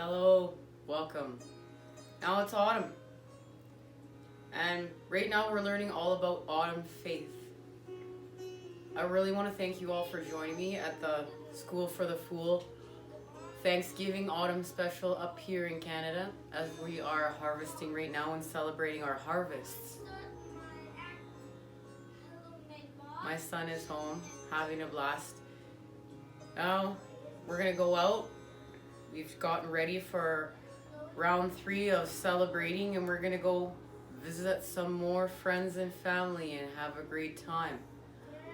Hello, welcome. Now it's autumn. And right now we're learning all about autumn faith. I really want to thank you all for joining me at the School for the Fool Thanksgiving Autumn Special up here in Canada as we are harvesting right now and celebrating our harvests. My son is home having a blast. Now we're going to go out. We've gotten ready for round 3 of celebrating, and we're going to go visit some more friends and family and have a great time.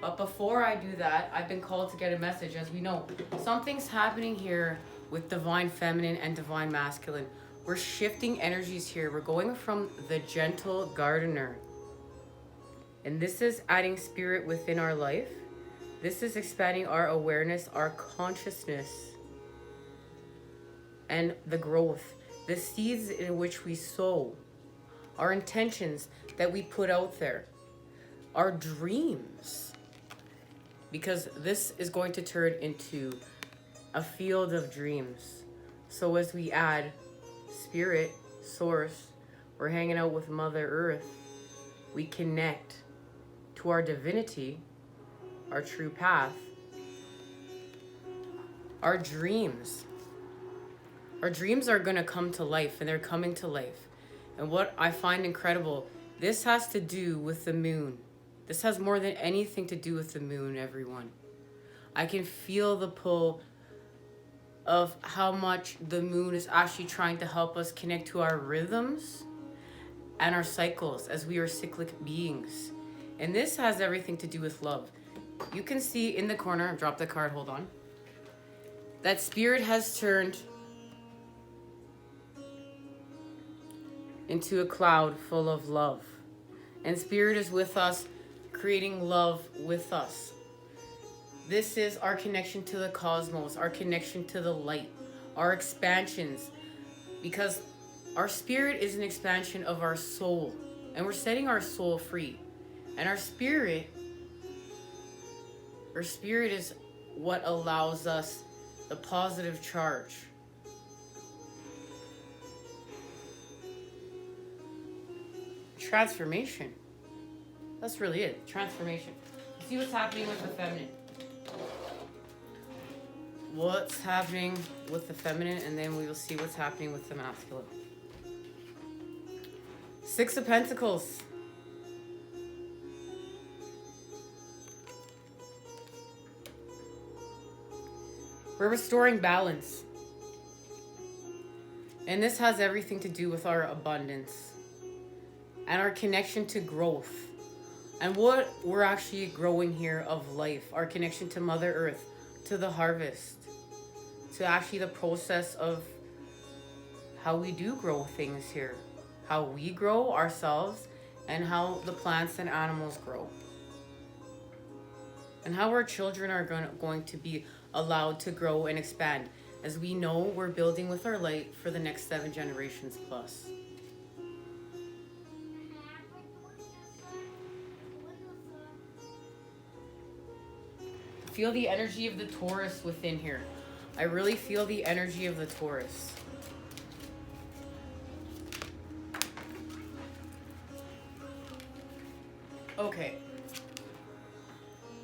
But before I do that, I've been called to get a message. As we know, something's happening here with divine feminine and divine masculine. We're shifting energies here. We're going from the gentle Gardner. And this is adding spirit within our life. This is expanding our awareness, our consciousness, and the growth, the seeds in which we sow, our intentions that we put out there, our dreams. Because this is going to turn into a field of dreams. So as we add spirit, source, we're hanging out with Mother Earth, we connect to our divinity, our true path, our dreams. Our dreams are going to come to life, and they're coming to life. And what I find incredible, this has to do with the moon. This has more than anything to do with the moon, everyone. I can feel the pull of how much the moon is actually trying to help us connect to our rhythms and our cycles, as we are cyclic beings. And this has everything to do with love. You can see in the corner, drop the card, hold on, that spirit has turned into a cloud full of love. And spirit is with us, creating love with us. This is our connection to the cosmos, our connection to the light, our expansions. Because our spirit is an expansion of our soul. And we're setting our soul free. And our spirit is what allows us the positive charge. Transformation. That's really it. Transformation. See what's happening with the feminine. What's happening with the feminine, and then we will see what's happening with the masculine. 6 of Pentacles. We're restoring balance. And this has everything to do with our abundance and our connection to growth and what we're actually growing here of life, our connection to Mother Earth, to the harvest, to actually the process of how we do grow things here, how we grow ourselves, and how the plants and animals grow, and how our children are going to be allowed to grow and expand. As we know, we're building with our light for the next 7 generations plus. Feel the energy of the Taurus within here. I really feel the energy of the Taurus. Okay.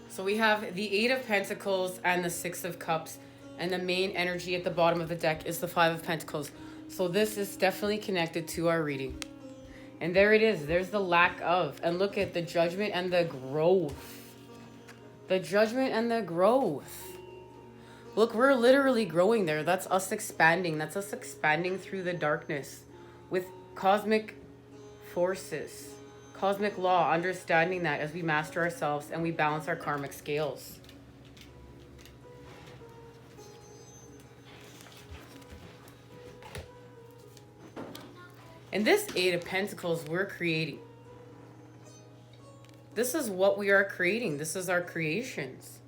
So we have the 8 of Pentacles and the 6 of Cups. And the main energy at the bottom of the deck is the 5 of Pentacles. So this is definitely connected to our reading. And there it is. There's the lack of. And look at the Judgment and the growth. The Judgment and the growth. Look, we're literally growing there. That's us expanding. That's us expanding through the darkness with cosmic forces, cosmic law, understanding that as we master ourselves and we balance our karmic scales. And this 8 of Pentacles, we're creating. This is what we are creating. This is our creations.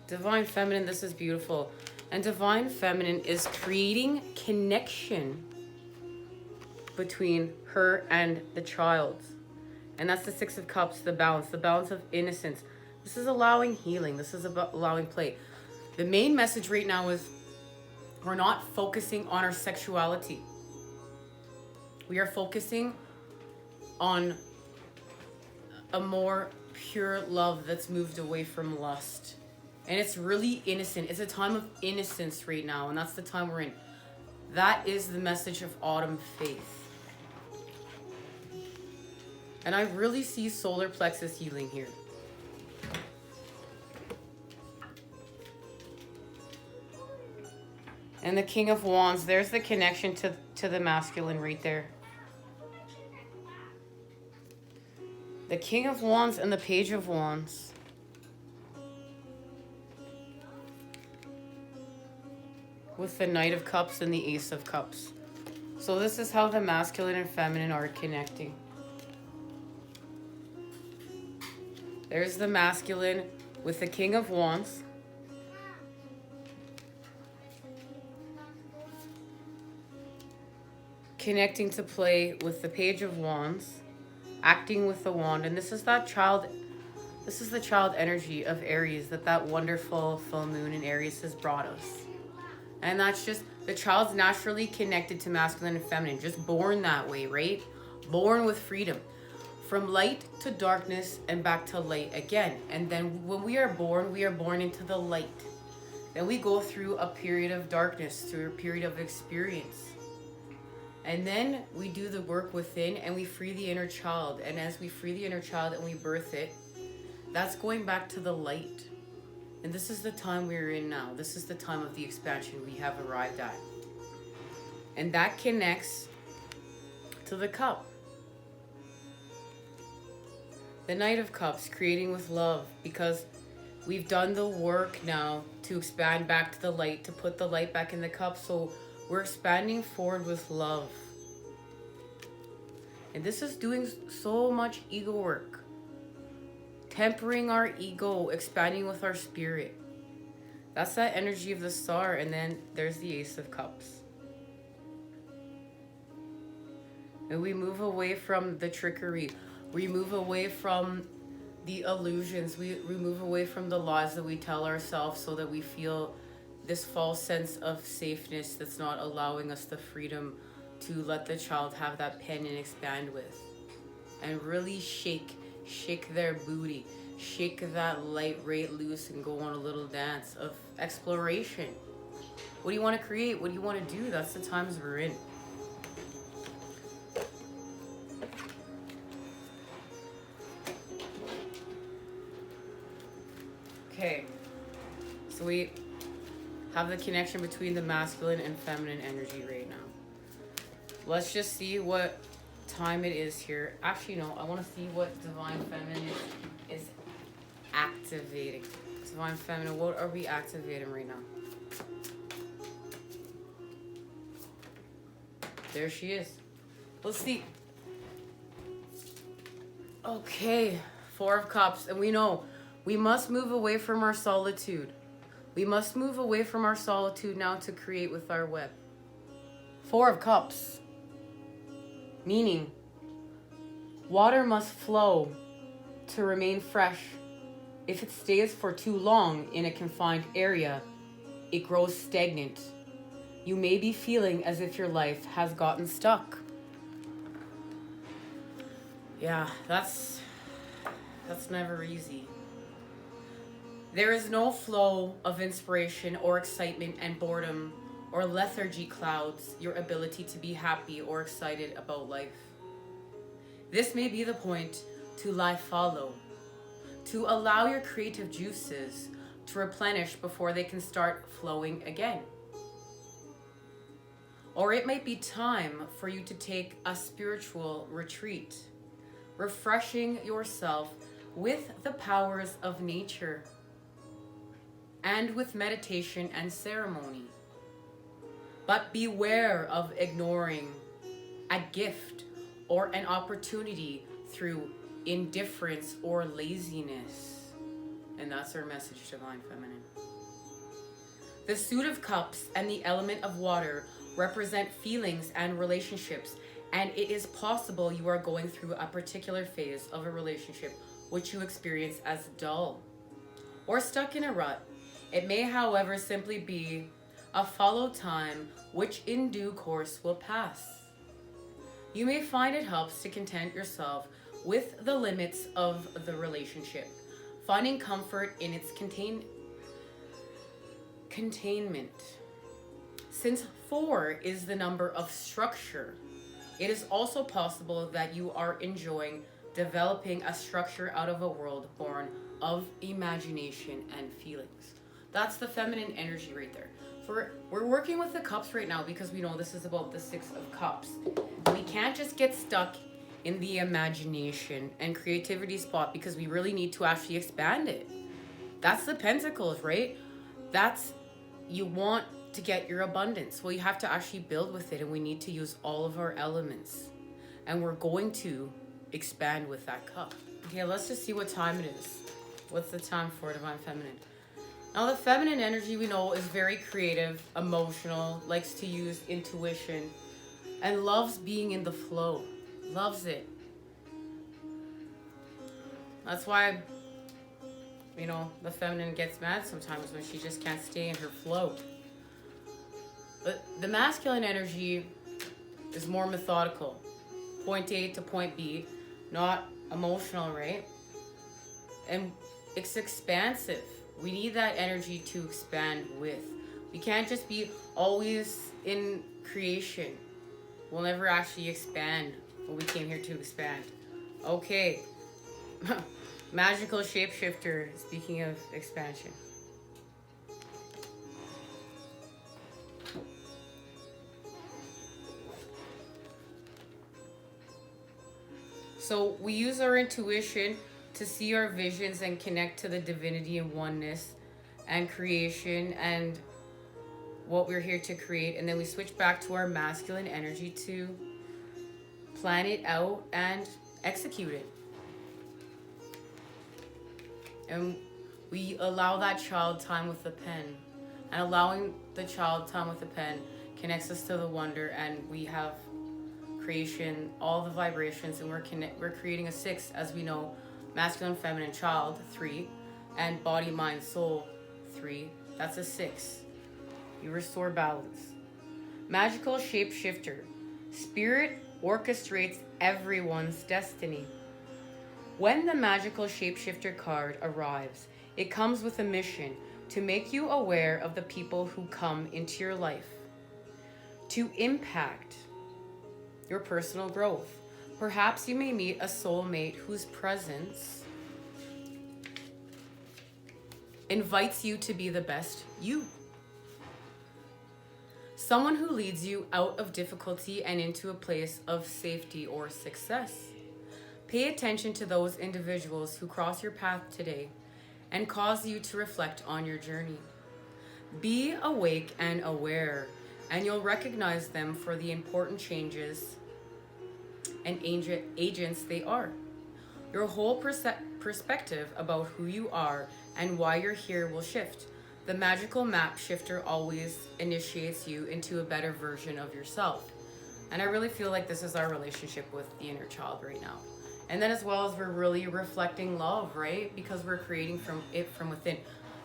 Divine Feminine, this is beautiful. And Divine Feminine is creating connection between her and the child. And that's the 6 of Cups, the balance of innocence. This is allowing healing. This is about allowing play. The main message right now is We're not focusing on our sexuality. We are focusing on a more pure love that's moved away from lust. And it's really innocent. It's a time of innocence right now, and that's the time we're in. That is the message of autumn faith. And I really see solar plexus healing here. And the King of Wands, there's the connection to the masculine right there. The King of Wands and the Page of Wands. With the Knight of Cups and the Ace of Cups. So this is how the masculine and feminine are connecting. There's the masculine with the King of Wands. Connecting to play with the Page of Wands. Acting with the wand. And this is that child. This is the child energy of Aries that wonderful full moon in Aries has brought us. And that's just, the child's naturally connected to masculine and feminine. Just born that way, right? Born with freedom. From light to darkness and back to light again. And then when we are born into the light. Then we go through a period of darkness, through a period of experience. And then we do the work within and we free the inner child. And as we free the inner child and we birth it, that's going back to the light. And this is the time we're in now. This is the time of the expansion we have arrived at. And that connects to the cup. The Knight of Cups, creating with love, because we've done the work now to expand back to the light, to put the light back in the cup. So we're expanding forward with love. And this is doing so much ego work. Tempering our ego, expanding with our spirit. That's that energy of the star. And then there's the Ace of Cups. And we move away from the trickery. We move away from the illusions. We move away from the lies that we tell ourselves so that we feel this false sense of safeness that's not allowing us the freedom to let the child have that pen and expand with. And really shake their booty, shake that light right loose and go on a little dance of exploration. What do you want to create? What do you want to do? That's the times we're in. Okay, so we have the connection between the masculine and feminine energy right now. Let's just see what time it is here. Actually, no, I want to see what Divine Feminine is activating. Divine Feminine, what are we activating right now? There she is. Let's see. Okay, Four of Cups, and we know we must move away from our solitude. We must move away from our solitude now to create with our web. Four of Cups. Meaning, water must flow to remain fresh. If it stays for too long in a confined area, it grows stagnant. You may be feeling as if your life has gotten stuck. Yeah, that's never easy. There is no flow of inspiration or excitement, and boredom or lethargy clouds your ability to be happy or excited about life. This may be the point to lie fallow, to allow your creative juices to replenish before they can start flowing again. Or it might be time for you to take a spiritual retreat, refreshing yourself with the powers of nature and with meditation and ceremony. But beware of ignoring a gift or an opportunity through indifference or laziness. And that's our message, Divine Feminine. The Suit of Cups and the element of water represent feelings and relationships, and it is possible you are going through a particular phase of a relationship which you experience as dull or stuck in a rut. It may, however, simply be a follow time which in due course will pass. You may find it helps to content yourself with the limits of the relationship, finding comfort in its containment. Since 4 is the number of structure, it is also possible that you are enjoying developing a structure out of a world born of imagination and feelings. That's the feminine energy right there. We're working with the cups right now because we know this is about the 6 of cups. We can't just get stuck in the imagination and creativity spot because we really need to actually expand it. That's the pentacles, right? That's, you want to get your abundance. Well, you have to actually build with it, and we need to use all of our elements. And we're going to expand with that cup. Okay, let's just see what time it is. What's the time for Divine Feminine? Now, the feminine energy we know is very creative, emotional, likes to use intuition, and loves being in the flow. Loves it. That's why, you know, the feminine gets mad sometimes when she just can't stay in her flow. But the masculine energy is more methodical. Point A to point B, not emotional, right? And it's expansive. We need that energy to expand with. We can't just be always in creation. We'll never actually expand what we came here to expand. Okay. Magical shapeshifter, speaking of expansion. So we use our intuition to see our visions and connect to the divinity and oneness and creation and what we're here to create. And then we switch back to our masculine energy to plan it out and execute it. And we allow that child time with the pen. And allowing the child time with the pen connects us to the wonder, and we have creation, all the vibrations, and we're creating a 6, as we know. Masculine, feminine, child, 3, and body, mind, soul, 3. That's a 6. You restore balance. Magical shapeshifter. Spirit orchestrates everyone's destiny. When the magical shapeshifter card arrives, it comes with a mission to make you aware of the people who come into your life, to impact your personal growth. Perhaps you may meet a soulmate whose presence invites you to be the best you. Someone who leads you out of difficulty and into a place of safety or success. Pay attention to those individuals who cross your path today and cause you to reflect on your journey. Be awake and aware, and you'll recognize them for the important changes and agents they are. Your whole perspective about who you are and why you're here will shift. The magical map shifter always initiates you into a better version of yourself. And I really feel like this is our relationship with the inner child right now. And then as well as we're really reflecting love, right? Because we're creating from within.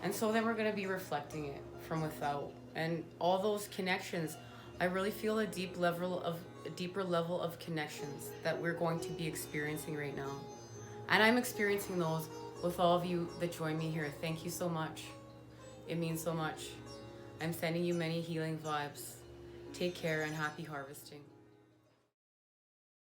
And so then we're going to be reflecting it from without. And all those connections, I really feel a deeper level of connections that we're going to be experiencing right now. And I'm experiencing those with all of you that join me here. Thank you so much. It means so much. I'm sending you many healing vibes. Take care and happy harvesting.